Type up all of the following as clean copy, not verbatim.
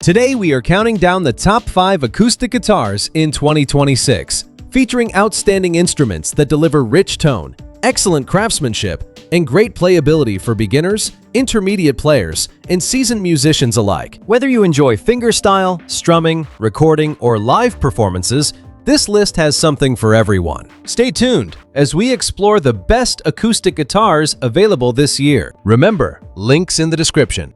Today we are counting down the top 5 acoustic guitars in 2026, featuring outstanding instruments that deliver rich tone, excellent craftsmanship, and great playability for beginners, intermediate players, and seasoned musicians alike. Whether you enjoy fingerstyle, strumming, recording, or live performances, this list has something for everyone. Stay tuned as we explore the best acoustic guitars available this year. Remember, links in the description.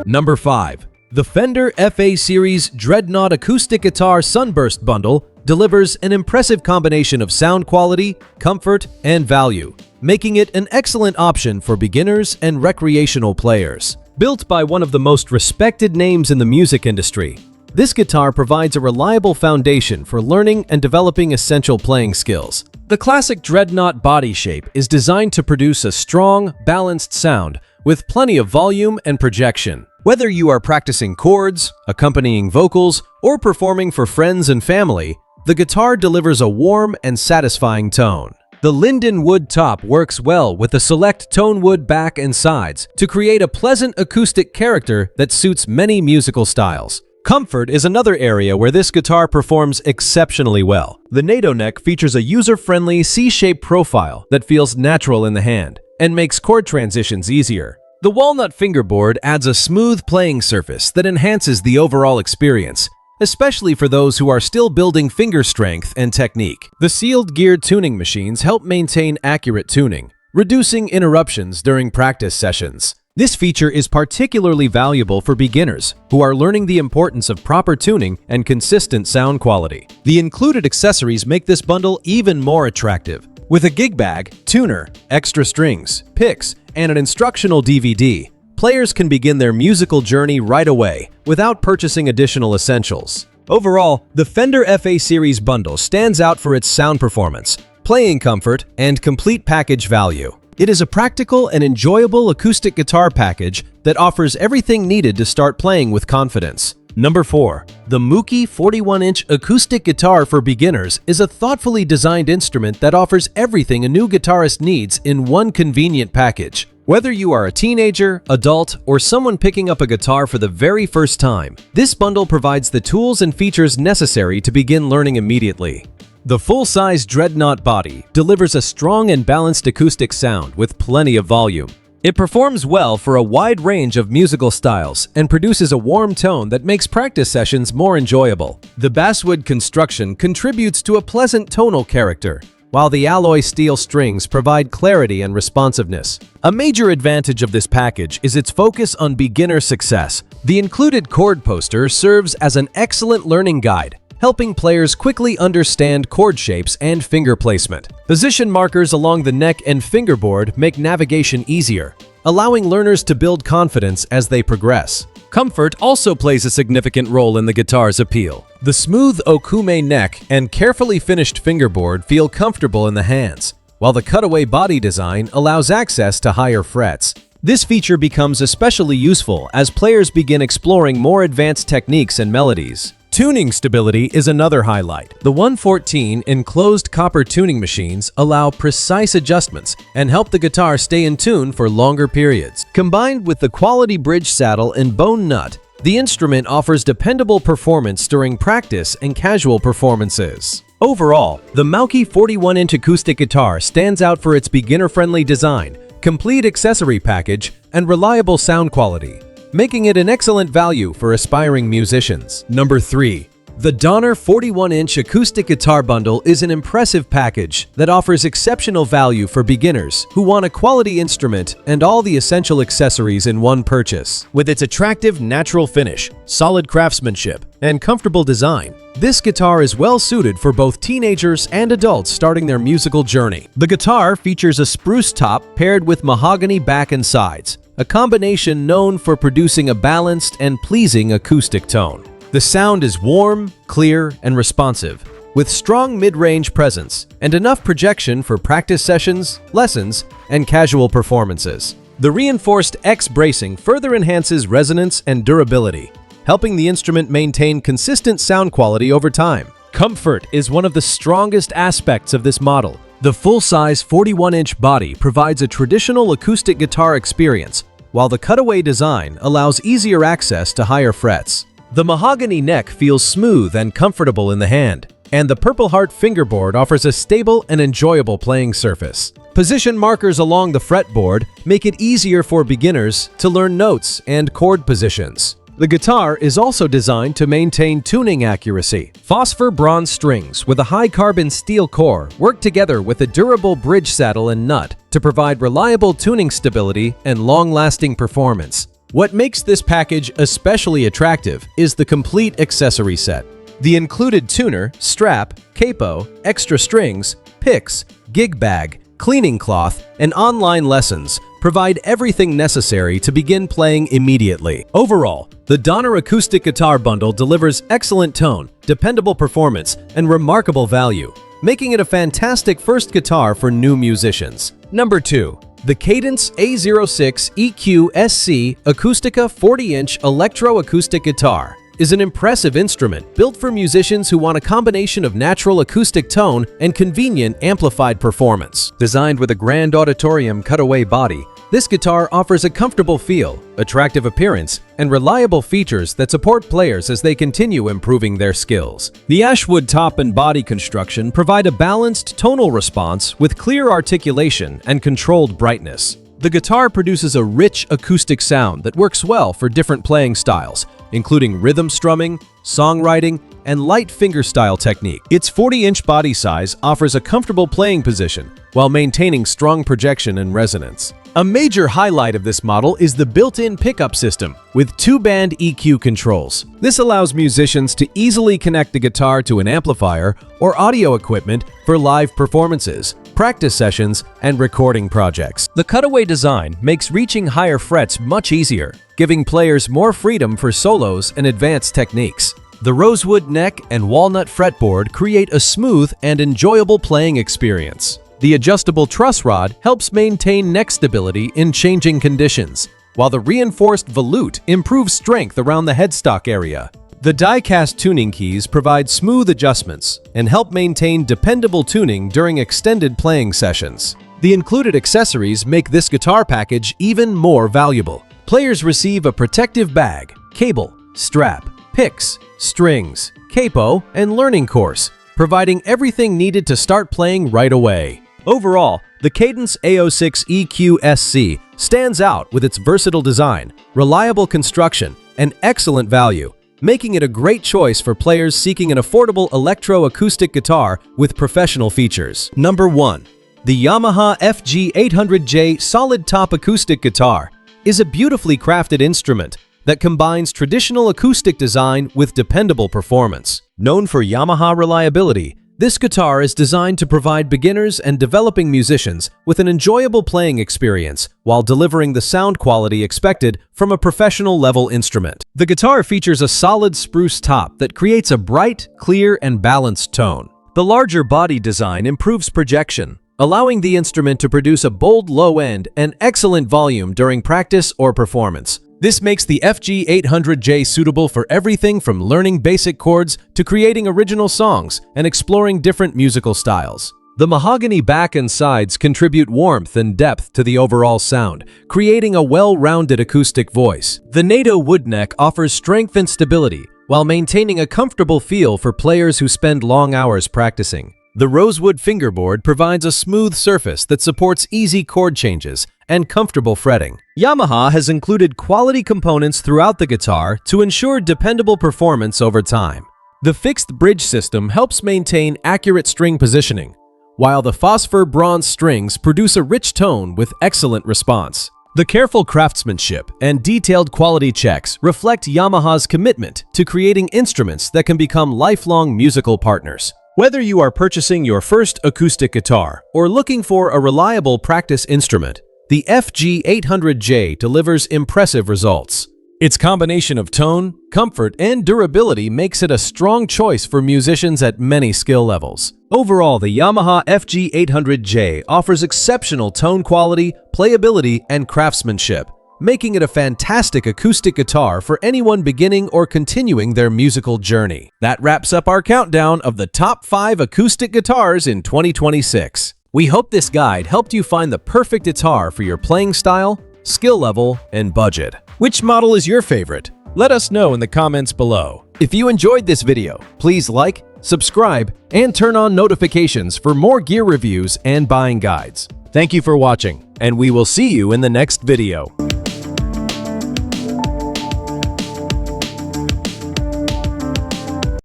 Number 5. The Fender FA Series Dreadnought Acoustic Guitar Sunburst Bundle delivers an impressive combination of sound quality, comfort, and value, making it an excellent option for beginners and recreational players. Built by one of the most respected names in the music industry, this guitar provides a reliable foundation for learning and developing essential playing skills. The classic Dreadnought body shape is designed to produce a strong, balanced sound with plenty of volume and projection. Whether you are practicing chords, accompanying vocals, or performing for friends and family, the guitar delivers a warm and satisfying tone. The linden wood top works well with the select tone wood back and sides to create a pleasant acoustic character that suits many musical styles. Comfort is another area where this guitar performs exceptionally well. The NATO neck features a user-friendly C-shaped profile that feels natural in the hand and makes chord transitions easier. The walnut fingerboard adds a smooth playing surface that enhances the overall experience, especially for those who are still building finger strength and technique. The sealed geared tuning machines help maintain accurate tuning, reducing interruptions during practice sessions. This feature is particularly valuable for beginners who are learning the importance of proper tuning and consistent sound quality. The included accessories make this bundle even more attractive. With a gig bag, tuner, extra strings, picks, and an instructional DVD, players can begin their musical journey right away without purchasing additional essentials. Overall, the Fender FA Series bundle stands out for its sound performance, playing comfort, and complete package value. It is a practical and enjoyable acoustic guitar package that offers everything needed to start playing with confidence. Number 4. The Moukey 41-inch acoustic guitar for beginners is a thoughtfully designed instrument that offers everything a new guitarist needs in one convenient package. Whether you are a teenager, adult, or someone picking up a guitar for the very first time, this bundle provides the tools and features necessary to begin learning immediately. The full-size Dreadnought body delivers a strong and balanced acoustic sound with plenty of volume. It performs well for a wide range of musical styles and produces a warm tone that makes practice sessions more enjoyable. The basswood construction contributes to a pleasant tonal character, while the alloy steel strings provide clarity and responsiveness. A major advantage of this package is its focus on beginner success. The included chord poster serves as an excellent learning guide, helping players quickly understand chord shapes and finger placement. Position markers along the neck and fingerboard make navigation easier, allowing learners to build confidence as they progress. Comfort also plays a significant role in the guitar's appeal. The smooth okume neck and carefully finished fingerboard feel comfortable in the hands, while the cutaway body design allows access to higher frets. This feature becomes especially useful as players begin exploring more advanced techniques and melodies. Tuning stability is another highlight. The 114 enclosed copper tuning machines allow precise adjustments and help the guitar stay in tune for longer periods. Combined with the quality bridge saddle and bone nut, the instrument offers dependable performance during practice and casual performances. Overall, the Moukey 41-inch acoustic guitar stands out for its beginner-friendly design, complete accessory package, and reliable sound quality, making it an excellent value for aspiring musicians. Number 3. The Donner 41-inch acoustic guitar bundle is an impressive package that offers exceptional value for beginners who want a quality instrument and all the essential accessories in one purchase. With its attractive natural finish, solid craftsmanship, and comfortable design, this guitar is well suited for both teenagers and adults starting their musical journey. The guitar features a spruce top paired with mahogany back and sides, a combination known for producing a balanced and pleasing acoustic tone. The sound is warm, clear, and responsive, with strong mid-range presence and enough projection for practice sessions, lessons, and casual performances. The reinforced X bracing further enhances resonance and durability, helping the instrument maintain consistent sound quality over time. Comfort is one of the strongest aspects of this model. The full-size 41-inch body provides a traditional acoustic guitar experience, while the cutaway design allows easier access to higher frets. The mahogany neck feels smooth and comfortable in the hand, and the Purple Heart fingerboard offers a stable and enjoyable playing surface. Position markers along the fretboard make it easier for beginners to learn notes and chord positions. The guitar is also designed to maintain tuning accuracy. Phosphor bronze strings with a high carbon steel core work together with a durable bridge saddle and nut to provide reliable tuning stability and long-lasting performance. What makes this package especially attractive is the complete accessory set. The included tuner, strap, capo, extra strings, picks, gig bag, cleaning cloth, and online lessons provide everything necessary to begin playing immediately. Overall, the Donner Acoustic Guitar Bundle delivers excellent tone, dependable performance, and remarkable value, making it a fantastic first guitar for new musicians. Number 2. The Cadence A06 EQSC Acoustica 40-inch Electro Acoustic Guitar is an impressive instrument built for musicians who want a combination of natural acoustic tone and convenient amplified performance. Designed with a grand auditorium cutaway body, this guitar offers a comfortable feel, attractive appearance, and reliable features that support players as they continue improving their skills. The ashwood top and body construction provide a balanced tonal response with clear articulation and controlled brightness. The guitar produces a rich acoustic sound that works well for different playing styles, including rhythm strumming, songwriting, and light fingerstyle technique. Its 40-inch body size offers a comfortable playing position while maintaining strong projection and resonance. A major highlight of this model is the built-in pickup system with 2-band EQ controls. This allows musicians to easily connect the guitar to an amplifier or audio equipment for live performances, practice sessions, and recording projects. The cutaway design makes reaching higher frets much easier, giving players more freedom for solos and advanced techniques. The rosewood neck and walnut fretboard create a smooth and enjoyable playing experience. The adjustable truss rod helps maintain neck stability in changing conditions, while the reinforced volute improves strength around the headstock area. The die-cast tuning keys provide smooth adjustments and help maintain dependable tuning during extended playing sessions. The included accessories make this guitar package even more valuable. Players receive a protective bag, cable, strap, picks, strings, capo, and learning course, providing everything needed to start playing right away. Overall, the Cadence A06 EQSC stands out with its versatile design, reliable construction, and excellent value, making it a great choice for players seeking an affordable electro-acoustic guitar with professional features. Number 1. The Yamaha FG800J Solid Top Acoustic Guitar is a beautifully crafted instrument that combines traditional acoustic design with dependable performance. Known for Yamaha reliability, this guitar is designed to provide beginners and developing musicians with an enjoyable playing experience while delivering the sound quality expected from a professional-level instrument. The guitar features a solid spruce top that creates a bright, clear, and balanced tone. The larger body design improves projection, allowing the instrument to produce a bold low end and excellent volume during practice or performance. This makes the FG800J suitable for everything from learning basic chords to creating original songs and exploring different musical styles. The mahogany back and sides contribute warmth and depth to the overall sound, creating a well-rounded acoustic voice. The NATO wood neck offers strength and stability while maintaining a comfortable feel for players who spend long hours practicing. The rosewood fingerboard provides a smooth surface that supports easy chord changes and comfortable fretting. Yamaha has included quality components throughout the guitar to ensure dependable performance over time. The fixed bridge system helps maintain accurate string positioning, while the phosphor bronze strings produce a rich tone with excellent response. The careful craftsmanship and detailed quality checks reflect Yamaha's commitment to creating instruments that can become lifelong musical partners. Whether you are purchasing your first acoustic guitar or looking for a reliable practice instrument, the FG800J delivers impressive results. Its combination of tone, comfort, and durability makes it a strong choice for musicians at many skill levels. Overall, the Yamaha FG800J offers exceptional tone quality, playability, and craftsmanship, making it a fantastic acoustic guitar for anyone beginning or continuing their musical journey. That wraps up our countdown of the top 5 acoustic guitars in 2026. We hope this guide helped you find the perfect guitar for your playing style, skill level, and budget. Which model is your favorite? Let us know in the comments below. If you enjoyed this video, please like, subscribe, and turn on notifications for more gear reviews and buying guides. Thank you for watching, and we will see you in the next video.